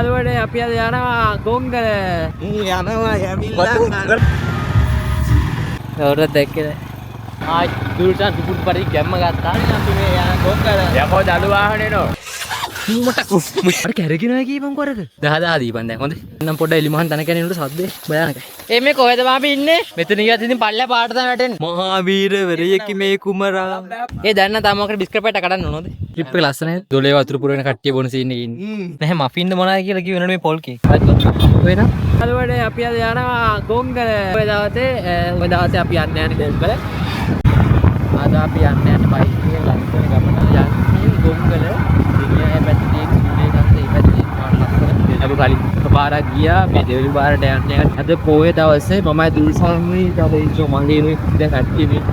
යාළුවනේ අපි අද යනවා ගොංගල. යනවා යමිලා. කවුරුත් දැක්කේ නැහැ. ආයි දුල්සන් සුපුත් පරිදි ගැම්ම ගත්තා. අපි මේ යන ගොංගල. යකෝ දළු වාහනේ නෝ. මට කැරකිනවා කීපම් කරද? 10 දීපන් දැන් හොඳේ. නම් පොඩ්ඩ එලිමහන් තන කැනිනුට සද්දේ භයානකයි. මේ කොහෙද මාපි ඉන්නේ? මෙතන ගියත් ඉතින් පල්ලේ පාට තමයි වැටෙන්නේ. මහා වීරවරයෙකි මේ කුමරා. දැන් නම් තාම මොකද බිස්කට් පැට කඩන්න ඕනද? ට්‍රිප් එක ලස්සනයි. දොලේ වතුර පුරවන කට්ටිය බොන සීන් එකේ ඉන්නේ. නැහැ මෆින් මොනවද කියලා කිව්වනේ මේ පොල් කේක්. ඔය නා. යාළුවනේ අපි අද යනවා ගොංගල. ඔය දවසේ අපි යන්නේ ගොංගල. අද අපි යන්නේ බයික් එකේ ලස්සන ගමන යන්නේ ගොංගල. අපි කලින් පාරක් ගියා මේ දෙවිලි පාරට යන්නේ. අද පොයේ දවසේ මමයි දුල්සන්වි තව ඉස්සෝ මල්ලිනුයි දැන් කට්ටිය මේ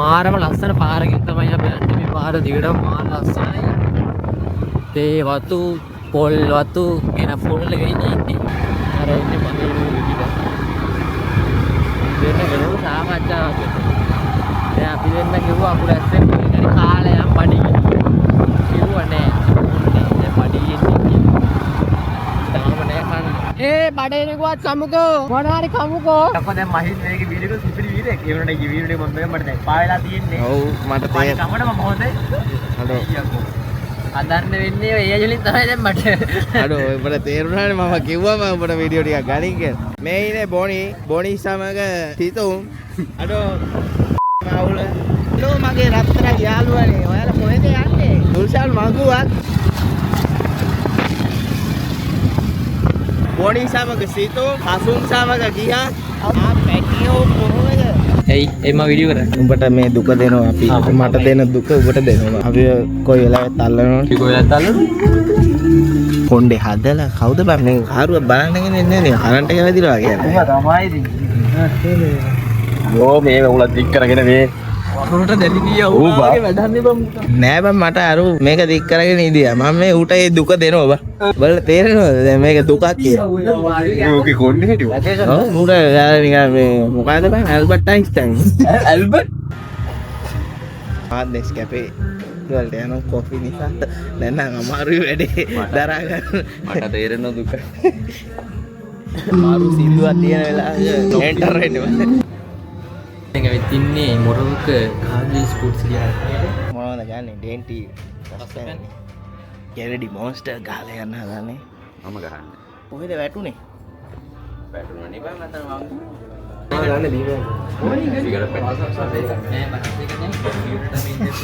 මාරම ලස්සන පාරකින් තමයි අපි යන්නේ. මේ පාර දිගටම මාර ලස්සනයි. තේ වතු පොල් වතු එන පොල් එක ඉන්නේ. අර ඉන්නේ මල්ලිනුයි දෙන්න ගලෝ සාකච්ඡාවක් වෙනවා. දැන් අපි දෙන්න කිව්වා අකුර ඇස්සෙන් මොකද කාලයක් පඩි කිව්වා නෑ. දැන් පඩි එන්නේ. තාම නෑ කන්න. බඩේනකවත් කමුකෝ. මොනවාරි කමුකෝ. අපෝ දැන් මහින් මේකේ වීඩියෝ එක සුපිරි වීරෙක්. ඒ වුණා මේ වීඩියෝ එක මම මට දැන් පාවෙලා තියෙන්නේ. ඔව් මට තේරෙන්නේ. කමඩ මම හොඳයි. හලෝ. අදන්න වෙන්නේ ඔය එයජලින් තමයි දැන් මට. අඩෝ ඔබට තේරුණානේ මම කිව්වම ඔබට වීඩියෝ ටිකක් ගනින් කියලා. මේ ඉන්නේ බොනි සමග සිතුම්. අඩෝ මාවුල. ලෝ මගේ රත්තරන් යාළුවනේ. ඔයාලා කොහෙද යන්නේ? දුල්සන් මඟුවක්. බොනි සමග සිතුම් කසුම් සමග ගියා. පැටියෝ කොහොමද? එයි මම වීඩියෝ කරා. උඹට මේ දුක දෙනවා අපි. මට දෙන දුක ඔබට දෙනවා. අපි කොයි වෙලාවෙත් තල්ලනවා. කොයි වෙලාවෙත් තල්ලනවා? කොණ්ඩේ හදලා කවුද බං මේ කාරුව බලන්නගෙන ඉන්නේ නේ. කරන්ට් එක වැදිලා කියන්නේ. උඹ තමයි ඉතින්. යෝ මේ උල දික් කරගෙන මේ වතුරට දැලි ගියා උඹගේ වැඩන්නේ බං. නෑ බං මට අර මේක දික් කරගෙන ඉදියා. මම මේ ඌට ඒ දුක දෙනවා බං. බලලා තේරෙනවද? දැන් මේක දුකක් කියලා. ඕකේ කොණ්ඩේ හිටියෝ. ඔව් ඌට නිකන් මේ මොකද බං ඇල්බර්ට් අයින්ස්ටයින්. ඇල්බර්ට් ආදෙස් කැපේ වලට යන කොෆි නිසා දැන් නම් අමාරුයි වැඩේ දරා ගන්න. මට තේරෙන දුක. මාරු සින්දුවක් තියෙන වෙලාවක එන්ටර් වෙන්න. දැන් අපි තින්නේ මොරොක කාර්ලි ස්පෝර්ට්ස් කියලා. මොනවද ගන්නේ? ඩෙන්ටි රස්සන්නේ. කැරඩි මොන්ස්ටර් ගහලා යන්න හදන්නේ. මම ගහන්නේ. කොහෙද වැටුනේ? වැටුණා නේ බං අතන මම. ගන්න දීලා.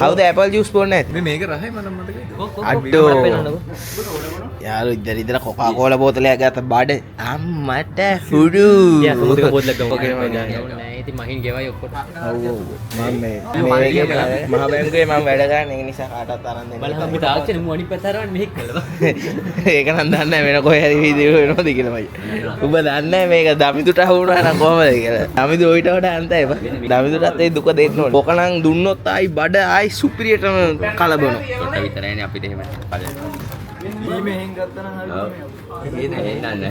හවුද ඇපල් ජූස් බොන්නේ නැත්? මේක රහයි මම මතකයි. අඩෝ. යාළු ඉදර කොකා කෝලා බෝතලයක් ගත්ත බඩ අම්මට හුඩු. යා සමුදක බෝතලයක් ගමු කියලා මම ගන්නේ. ඉතින් මහින් ගෙවයි ඔක්කොට. ඔව් ඔව්. මම මේ මහ බැංකුවේ මම වැඩ ගන්න ඒ නිසා කාටවත් අරන් දෙන්න. බලන්න අපි තාක්ෂණ මු අනිත් පැත්ත අරන් මෙහෙක් කළා. ඒක නම් දන්නේ නැහැ වෙන කොහේ හරි වීඩියෝ වෙනවද කියලා මයි. ඔබ දන්නේ නැහැ මේක දමිදුට වුණා නම් කොහමද කියලා. දමිදු ඔයිට වඩා අන්තයි බා. දමිදුටත් ඒ දුක දෙන්න ඕනේ. ඔක නම් දුන්නොත් ආයි බඩ ආයි සුපිරියටම කලබනවා. ඒක විතරයිනේ අපිට එහෙම බලන්න. මේෙන් ගත්තා නම්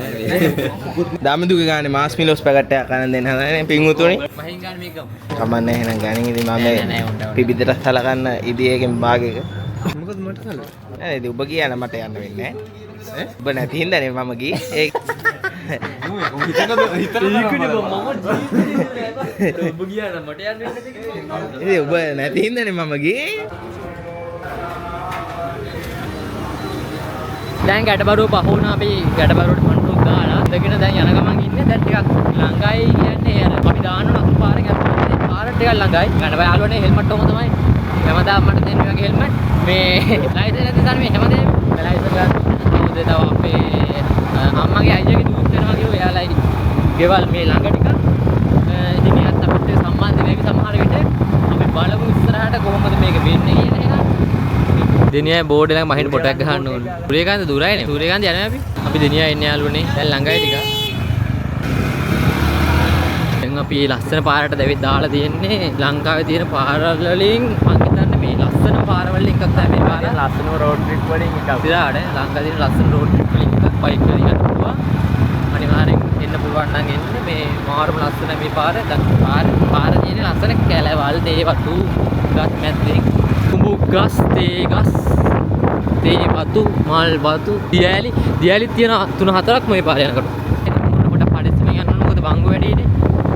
හරි දමිදුගේ ගානේ මාස් මිලෝස් පැකට් එකක් අරන් දෙන්න හදන්නේ පිංගුතුනේ. මහින් ගානේ මේක කමන්නේ එහෙනම් ගානේ ඉතින් මම පිබිදට සලකන්න ඉදියේකෙන් භාගයක. මොකද මට කළා? නෑ ඉතින් ඔබ ගියා නම් මට යන්න වෙන්නේ නෑ. ඔබ නැති හින්දානේ මම ගියේ. ඒක ඔබ ගියා නම් මට යන්න වෙන්නේ නැහැ. ඉතින් ඔබ නැති හින්දානේ මම ගියේ. දැන් ගැටබරුව පහ වුණා. අපි ගැටබරුවට මන්ටුක් දාලා දෙගෙන දැන් යන ගමන් ඉන්නේ. දැන් ටිකක් ළඟයි කියන්නේ අර අපි දාන නතු පාරේ යනවා. පාරට ටිකක් ළඟයි. ගැටබය යාළුවනේ හෙල්මට් ඔහම තමයි. හැමදාම මට දෙන්න වගේ හෙල්මට්. මේ ලයිසන් නැති තරම මේ හැමදේම ලයිසන් ගන්න. කවුද තව අපේ අම්මගේ අයියාගේ දුවත් වෙනවා කිව්වා. එයාලා ගෙවල් මේ ළඟ ටික. ඉතින් මෙයාත් අපිට සම්බන්ධ වෙවි සමහර විට අපි බලමු ඉස්සරහට කොහොමද මේක වෙන්නේ කියන එක. දෙනියයි බෝඩ් එකක් මහින් පොටක් ගහන්න ඕනේ. සූර්යකාන්ත දුරයිනේ. සූර්යකාන්ත යනවා අපි දෙනියයි එන්නේ යාළුවනේ. දැන් ළඟයි ටික. දැන් අපි ලස්සන පාරට දැවිත් දාලා තියෙන්නේ. ලංකාවේ තියෙන පාරවල් වලින් මම හිතන්නේ මේ ලස්සන පාරවල් එකක් තමයි මේ පාර. ලස්සන රෝඩ් ට්‍රිප් වලින් එකක්. ඉතින් ලංකාවේ තියෙන ලස්සන රෝඩ් ට්‍රිප් වලින් එකක් බයික් වලින් යන්න පුළුවන්. අනිවාර්යෙන් එන්න පුළුවන් නම් එන්න මේ මාරුම ලස්සන මේ පාර පාර තියෙන ලස්සන කැලවල් තේ වතු ගස් මැද්දේ කුඹු ගස් තේ වතු මල් වතු දියැලි තියෙන 3-4ක් මේ පාර යනකොට පොඩ පඩිස්සෙන් යන්න මොකද වංගු වැඩිනේ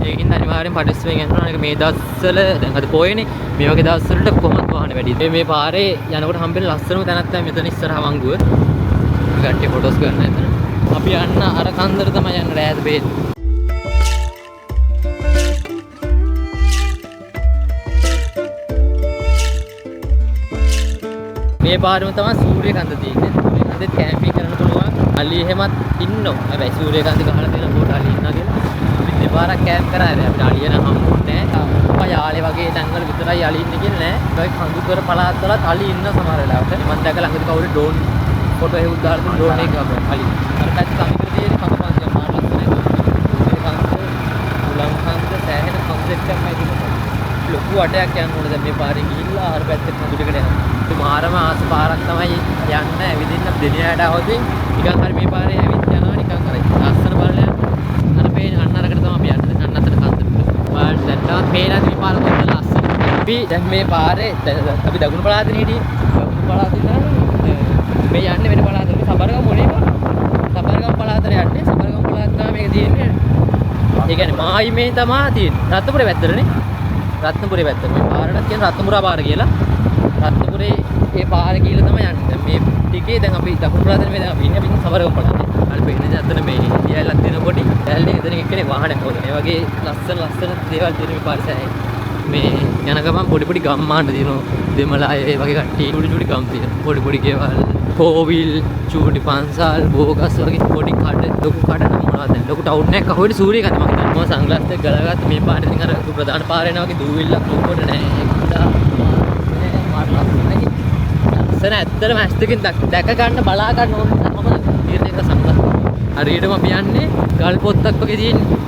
ඒකින් අනිවාර්යෙන් පඩිස්සෙන් යන්න ඕන මේ දවස්වල දැන් අද පොයේනේ මේ වගේ දවස්වලට කොහොමද වාහන වැඩි මේ පාරේ යනකොට හම්බෙන ලස්සනම තැනක් තමයි මෙතන ඉස්සරහා වංගුව ගට්ටි ෆොටෝස් ගන්න එතන අපි යන්න අර කන්දර තමයි යන්න රෑද බේත් මේ පාරෙම තමයි සූර්යකන්ද තියෙන්නේ සූර්යකන්දෙත් කැම්පින් කරන්න පුළුවන් අලි එහෙමත් ඉන්නවා හැබැයි සූර්යකන්ද ගහලා තියෙන පොට අලි ඉන්නවා කියලා අපි දෙපාරක් කැම්ප් කරා අපිට අලිය නම් හම්බුනේ නැහැ යාලේ වගේ තැන්වල විතරයි අලි ඉන්නේ කියලා නෑ ඒක කඳුකර පළාත්වලත් අලි ඉන්න සමහර වෙලාවට මම දැකලා ළඟදී කවුරු ඩ්‍රෝන් ෆොටෝ එකක් දාලා ඩ්‍රෝන් එක ගහපුවා අලි අර පැත්ත සමීප තියෙන කඳුපන්තිය මාර ලස්සනයි උලම් කන්ද සෑහෙන කන්සෙප්ට් එකක් තියෙනවා ලොකු වටයක් යන්න ඕනේ දැන් මේ පාරේ ගිහිල්ලා අර පැත්තේ කඳුඩකට යනවා මාරම ආස පාරක් තමයි යන්න ඇවිදින්න දෙනියට આવොතින් නිකන් හරි මේ පාරේ ඇවිත් යනවා නිකන් අර ලස්සන බලයක් අර පේන අන්න අරකට තමයි අපි යන්නේ අන්න අතට කන්ද පාරට දැන් පේනද මේ පාර කොහොමද ලස්සන අපි දැන් මේ පාරේ අපි දකුණු පළාතේ හිටියේ දකුණු පළාතේ ඉඳන් මේ යන්නේ වෙන පළාතකට සබරගම් මොනේම සබරගම් පළාතට යන්නේ සබරගම් පළාත තමයි මේක තියෙන්නේ ඒ කියන්නේ මායිමේ තමයි තියෙන්නේ රත්නපුරේ පැත්තටනේ රත්නපුරේ පැත්තට මේ පාරට කියන රත්නපුරා පාර කියලා රත්නපුරේ ඒ පාරේ ගිහලා තමයි යන්නේ දැන් මේ ටිකේ දැන් අපි දකුණු පළාතේ මේ දැන් අපි ඉන්නේ සබරගම් පළාතේ අර පේන්නේ අතන මේ දියල්ලක් දෙනකොට දැල්ලේ එතන එක්කනේ වාහනයක් හොදන ඒ වගේ ලස්සන දේවල් තියෙන මේ පාරේ මේ යන ගමන් පොඩි ගම්මාන තියෙනවා දෙමළ අය ඒ වගේ කට්ටිය චූටි ගම් තියෙනවා පොඩි ගෙවල් කෝවිල් චූටි පන්සල් බෝගස් වගේ පොඩි කඩ ලොකු කඩ නම් මොනවද දැන් ලොකු ටවුන් එකක් අහුවෙන්නේ සූරියකන්ද මම හිතන්නේ මම සංග්ලාස් එක ගලගත්ත මේ පාරේ ඉතින් අර ප්‍රධාන පාරේ යනවා වගේ දූවිල්ලක් ලොකුවට නෑ ලස්සන ඇත්තටම ඇස් දෙකෙන් දැක ගන්න බලා ගන්න ඕන තමයි තීරණය කර සංග්ලාස් හරියටම අපි යන්නේ ගල් පොත්තක් වගේ තියෙන්නේ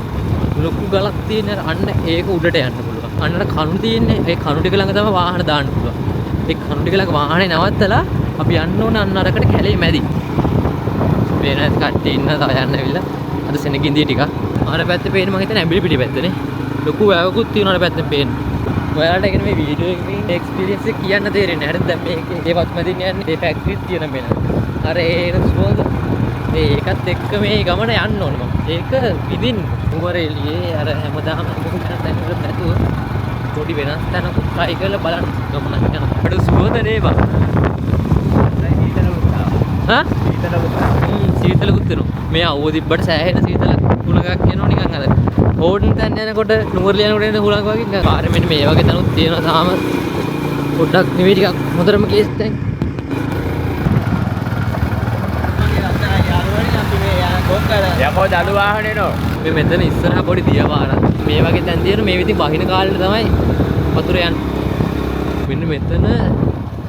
ලොකු ගලක් තියෙන අන්න ඒක උඩට යන්න පුළුවන් අන්න අර කණු තියෙන්නේ ඒ කණු ටික ළඟ තමයි වාහන දාන්න පුළුවන් ඒ කණු ටික ළඟ වාහනේ නවත්තලා අපි යන්න ඕන අන්න අරකට කැලේ මැදි වෙන කට්ටිය ඉන්න තව යන්න ඇවිල්ලා අද සෙනගින්දිය ටික අර පැත්තේ පේන්නේ මම හිතන්නේ ඇඹිලි පිටි පැත්තනේ ලොකු වැවකුත් තියෙනවා අර පැත්තෙන් පේන්නේ ඔයාලට ඒක මේ වීඩියෝ එකේ එක්ස්පීරියන්ස් එක කියන්න තේරෙන්නේ නැහැ දැන් මේකේ ඒවත් මැදින් යන්නේ ඒ ෆැක්ටරිත් තියෙන මෙන්න අර ඒ සුවඳ ඒකත් එක්ක මේ ගමන යන්න ඕන මම ඒක විදින් උවරෙලියේ අර හැමදාම මොකද දැනුවත් නැතුව පොඩි වෙනස් තැනක try කරලා බලන්න ගමන යනවා බඩ සුවඳ නේවා හා සීතලකුත් වෙනවා මේ අවුව තිබ්බට සෑහෙන සීතලක් හුලඟක් එනවා නිකන් අර ඕඩන් තැන් යනකොට නුවරලිය යනකොට එන හුලඟ වගේ පාරේ මෙන්න මේ වගේ තැනුත් තියෙනවා තාම පොඩ්ඩක් නෙවෙයි ටිකක් හොඳටම කේස් දැන් යකෝ දළු වාහනේ නෝ මේ මෙතන ඉස්සරහා පොඩි දියපාරක් මේ වගේ තැන් තියෙන මේ විදිහ වහින කාලේ තමයි වතුර යන්නේ මෙන්න මෙතන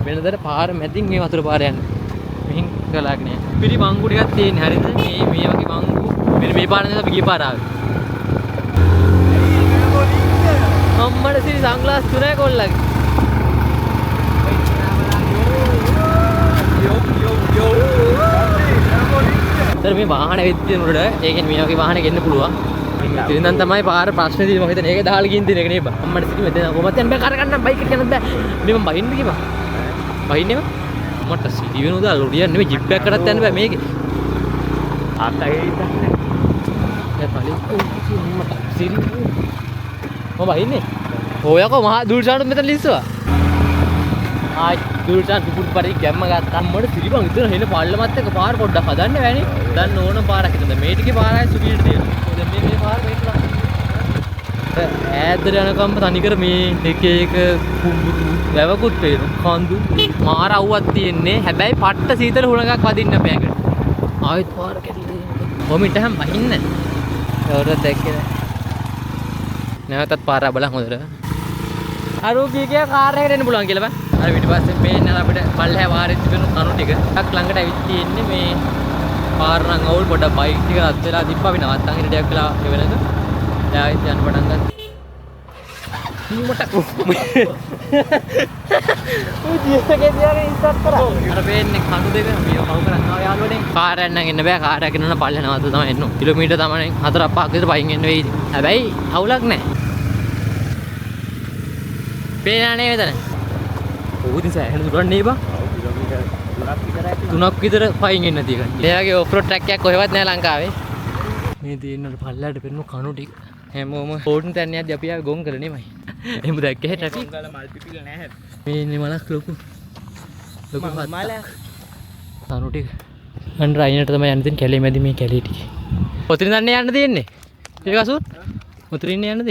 වෙනදට පාර මැදින් මේ වතුර පාර යන්නේ මෙහින් ගලාගෙන යන්නේ පිරි වංගු ටිකක් තියෙන්නේ හරියද මේ වගේ වංගු මෙන්න මේ පාරෙන් අපි ගිය පාර ආවේ අම්මඩ සිරි සංග්ලාස් තුනයි කොල්ලගේ සර් මේ වාහන වෙද්දී උඩට ඒ කියන්නේ මේ වගේ වාහන ගෙන්න පුළුවන් ඉතින් දැන් තමයි පාර ප්‍රශ්නේ තියෙන්නේ මම හිතන්නේ ඒක දාලා ගින් දින එක නේ බා අම්මට සිටි මෙතන කොහොමද දැන් බෑ කර ගන්න බයික් එක යන්න බෑ මේ මම බහින්න කිව්වා බහින්නේම මට සිටි වෙනවද ලොරියක් නෙමෙයි ජිප් එකක් කරත් යන්න බෑ මේකේ ආතයි ඉතින් ඒ පලි මට සිරි මම බහින්නේ ඔයකෝ මහා දුල්ෂානුත් මෙතන ලිස්සුවා ආයි දුල්ෂාන් පුපුත් පරිදි ගැම්ම ගත්තා අම්මට සිරි බං ඉතින් හෙන පල්ලමත් එක පාර පොඩ්ඩක් හදන්න බෑනේ දැන් ඕන පාරක් ඉතින් මේ ටිකේ පාරයි සුපීඩ් තියෙනවා දැන් මේ පාර මේක ඈතට යනකම් තනිකර මේ එක කුඹුතු වැවකුත් පේනවා කඳු මාර අවුවක් තියෙන්නේ හැබැයි පට්ට සීතල හුලඟක් වදින්න බෑකට ආයෙත් පාර කැඩිලා කොමිට හැම බහින්න කවුරුත් දැක්කේ නැවතත් පාර බලන් හොඳට අරෝගියගේ කාර් එකකට එන්න පුළුවන් කියලා බං අර පිටිපස්සේ පේන්නේ අපිට පල්ලෙහා වාරෙත් තිබෙන කණු ටික ටක් ළඟට ඇවිත් තියෙන්නේ මේ පාර නම් අවුල් පොඩක් බයික් ටික රත් වෙලා තිබ්බා අපි නවත්තන් හිටියක් වෙලා එවෙනක දැන් ආයෙත් යන්න පටන් ගත්තා මට ජීවිතේ දිහා ඉස්සත් කරා. අර වෙන්නේ කණු දෙක මේ පව කරනවා යාළුවනේ. කාර් එකක් නම් එන්න බෑ. කාර් එකක් ගෙනන පල්ලේ නවත්ත තමයි එන්න. කිලෝමීටර් තමයි 4-5ක් විතර පයින් එන්න වෙයි. හැබැයි අවුලක් නැහැ. පේනනේ මෙතන. ඕක දිසා එහෙම දුරන්නේ නේ බා. තුනක් විතර පයින් එන්න තියෙනවා. මේ වගේ ඔෆ් රෝඩ් ට්‍රැක් එකක් කොහෙවත් නැහැ ලංකාවේ. මේ තියෙන පල්ලයට පෙන්නු කණු ටික. හැමෝම ඕටන් තැන්න යද්දි අපි ආවේ ගොන් කරලා නෙමෙයි. එහෙම දැක්කේ ට්‍රැෆික් ගාලා මල් පිපිල නැහැ. මේ ඉන්නේ මලක් ලොකු. ලොකු මලක්. කණු ටික. අන්න රයිනට තමයි යන්න තියෙන්නේ කැලේ මැදි මේ කැලේ ටික. ඔතනින් දන්නේ යන්න තියෙන්නේ. ඒක අසුත්. ඔතනින් යන්නද?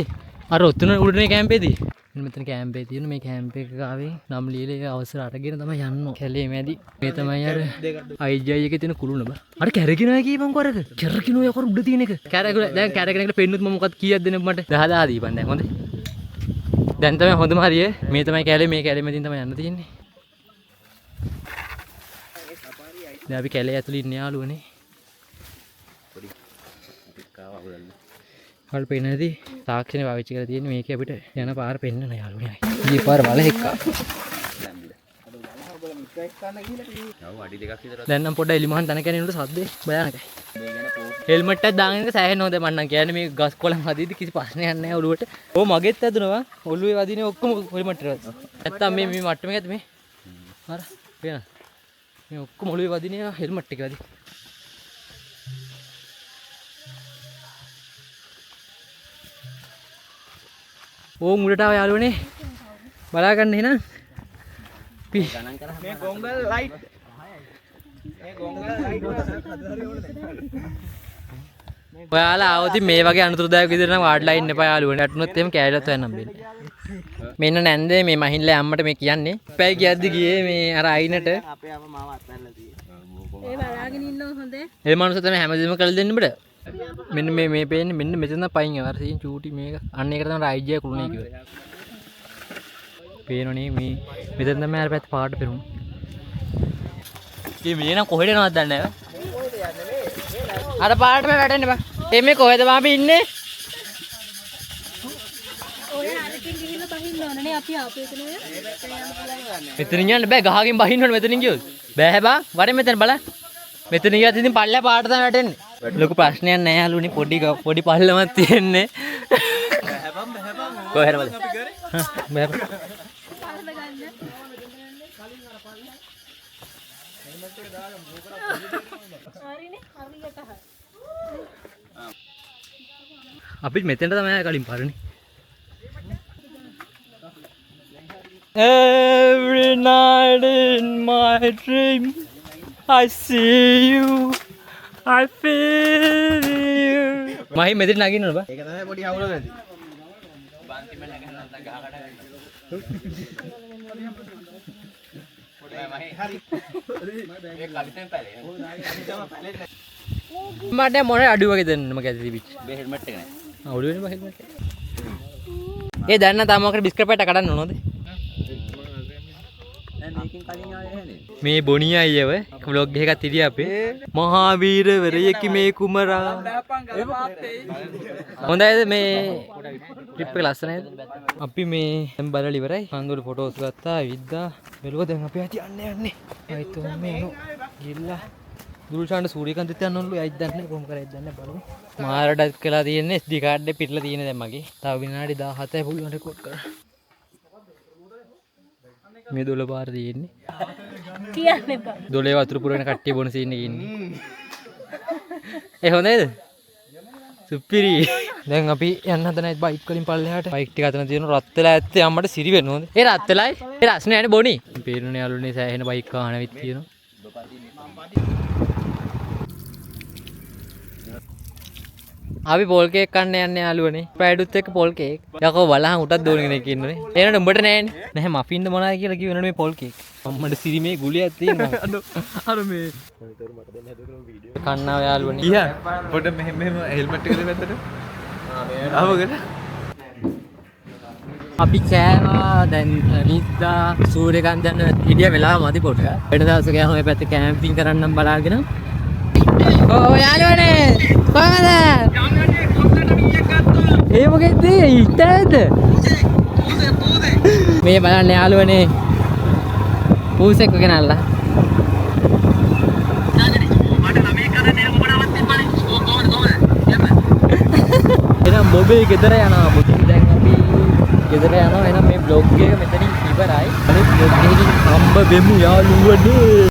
අර ඔතන උඩනේ කැම්පේදී. මෙතන කැම්පේ තියෙන මේ කැම්ප් එක ගාවේ නම් ලියලා අවසර අරගෙන තමයි යන්නේ. කැලේ මැදි. මේ තමයි අර IGI එකේ තියෙන කුළුණ බා. අර කැරකිනවා කියපන් කොරක. කැරකිනවා යකර උඩ තියෙන එක. කැරකුල දැන් කැරකෙන එකට පෙන්නුත් මම මොකක්ද කීයක් දෙන්න මට 10 දීපන් දැන් හොඳේ. දැන් තමයි හොඳම හරිය. මේ තමයි කැලේ මේ කැලේ මැදින් තමයි යන්න තියෙන්නේ. දැන් අපි කැලේ ඇතුළේ ඉන්න යාළුවනේ. වල පේනදී තාක්ෂණය පාවිච්චි කරලා තියෙන්නේ මේකේ අපිට යන පාර පෙන්නන යාළුවනේ. ඊ පාර වල එක්කා. දැන් නම් පොඩ්ඩක් එලිමහන් තන කැනිනුට සද්දේ භයානකයි. හෙල්මට් එකක් දාගෙන ඉන්න සෑහෙන්න හොඳයි මන්නම් කියන්නේ මේ ගස් කොළන් හදිද්දි කිසි ප්‍රශ්නයක් නැහැ ඔළුවට. ඕ මගෙත් ඇදුනවා. ඔළුවේ වදිනේ ඔක්කොම හෙල්මට් එකට. නැත්තම් මේ මට්ටමේ ඇද්ද මේ? හර පේනද? මේ ඔක්කොම ඔළුවේ වදිනේ හෙල්මට් එක වදින. ඕ මුලට ආව යාළුවනේ බලා ගන්න එහෙනම් පි මේ ගොංගල් ලයිට් මේ ගොංගල් ලයිට් ඔයාලා ආවොත් මේ වගේ අනුතරදායක විදිහට නම් වාඩ්ලා ඉන්න එපා යාළුවනේ අටුනොත් එහෙම කෑලත් හොයන්නම් බෙන්නේ මෙන්න නැන්දේ මේ මහින්ලා අම්මට මේ කියන්නේ පැය කියද්දි ගියේ මේ අර අයිනට අපේ අම්මා මාව අත්හැරලා තියෙන්නේ ඒ බලාගෙන ඉන්නව හොඳේ ඒ මනුස්සයා තමයි හැමදේම කරලා දෙන්න බඩ මෙන්න මේ පේන්නේ මෙන්න මෙතන පයින් යවර තියෙන චූටි මේක අන්න ඒකට තමයි IGI කුළුණේ කිව්වේ. පේනෝනේ මේ මෙතන තමයි අර පැත්ත පාට පෙරුණා. මේ නම් කොහෙද යනවද දන්නේ නැහැ. අර පාටම වැටෙන්න බා. මේ කොහෙද අපි ඉන්නේ? ඔය අරකින් ගිහින් බහින්න ඕනනේ අපි ආපේ එතන. මෙතනින් යන්න බෑ ගහකින් බහින්න ඕනේ මෙතනින් ගියොත්. බෑ බා වරේ මෙතන බලන්න. මෙතන ගියත් ඉතින් පල්ලෙහා පාට තමයි වැටෙන්නේ. ලොකු ප්‍රශ්නයක් නැහැ යාළුවනේ පොඩි පල්ලමක් තියෙන්නේ. කොහෙද බලන්න. බෑ. අපි මෙතෙන්ට තමයි කලින් පාරනේ. Every night in my dream I see you I feel you. මහි මෙතන නගින්න බා. ඒක තමයි පොඩි හවුල නැති. බාන්තිම නගන්න නැත්නම් ගහකට. පොඩි මහි හරි. මේ කලිතෙන් පැලේ. මට මොන අඩුව වගේ දෙන්න මම කැදි තිබිච්ච. මේ හෙල්මට් එක නෑ. ඔළුවේනේ බා හෙල්මට් එක. ඒ දැන් නම් තාම මොකට බිස්කට් පැට්ට කඩන්න ඕනද? මේ බොනිය අයියව ව්ලොග් එකක් තිරිය අපේ මහාවීරවරයෙකි මේ කුමරා හොඳයිද මේ ට්‍රිප් එක ලස්සනයිද අපි මේ දැන් බලලා ඉවරයි කන්දෝල ෆොටෝස් ගත්තා විද්දා බැලුවා දැන් අපි ඇති යන්නේ ආයිත් මේ ගිල්ලා දුල්ෂාන්ට සූරියකාන්තත් යන්න ඕනලු ඇයිද දන්නේ කොහොම කරයිද දන්නේ බලමු මාරටත් කියලා තියෙන්නේ SD කාඩ් එක පිටලා තියෙන දැන් මගේ තව විනාඩි 17යි පුළුවන් රෙකෝඩ් කරන්න මේ දොළ පාර තියෙන්නේ කියන්න එපා දොලේ වතුර පුරවන කට්ටිය බොන සීන් එකේ ඉන්නේ ඒ හොඳයිද සුපිරි දැන් අපි යන්න හදනයි බයික් වලින් පල්ලෙහාට බයික් ටික අතන තියෙන රත් වෙලා ඇත්තේ අම්මට සිරි වෙන්න ඕනේ ඒ රත් වෙලායි ඒ රස්නේ යන්නේ බොනි පේනුනේ යාළුවනේ සෑහෙන බයික් වාහන විත් තියෙනවා අපි පොල් කේක් කන්න යන්නේ යාළුවනේ පැඩුත් එක්ක පොල් කේක් යකෝ බලහන් උටත් දෝන කෙනෙක් ඉන්නනේ එහෙනම් උඹට නෑනේ නැහැ මෆින්ද මොනවද කියලා කිව්වනේ මේ පොල් කේක් අම්මට සිරි මේ ගුලියක් තියෙනවා අර මේ මොනිටර් මට දෙන්න හදන වීඩියෝ කන්නාව යාළුවනේ ඊයා පොඩ මෙහෙම හෙල්මට් එකද වැත්තට ආවගෙන අපි කෑවා දැන් රිද්දා සූර්යකාන්ත යන ඉඩිය වෙලාව මදි පොට වෙන දවසක ගියාම මේ පැත්තේ කැම්පින් කරන්නම් බලාගෙන ඕ යාළුවනේ කොහමද ඒ මොකෙද්ද ඉතද මේ බලන්න යාළුවනේ පූසෙක් ගෙනල්ලා එහෙනම් මොබේ ගෙදර යනවා මුතින් දැන් අපි ගෙදර යනවා එහෙනම් මේ vlog එක මෙතනින් ඉවරයි අනිත් vlog එකකින් හම්බ වෙමු යාළුවනේ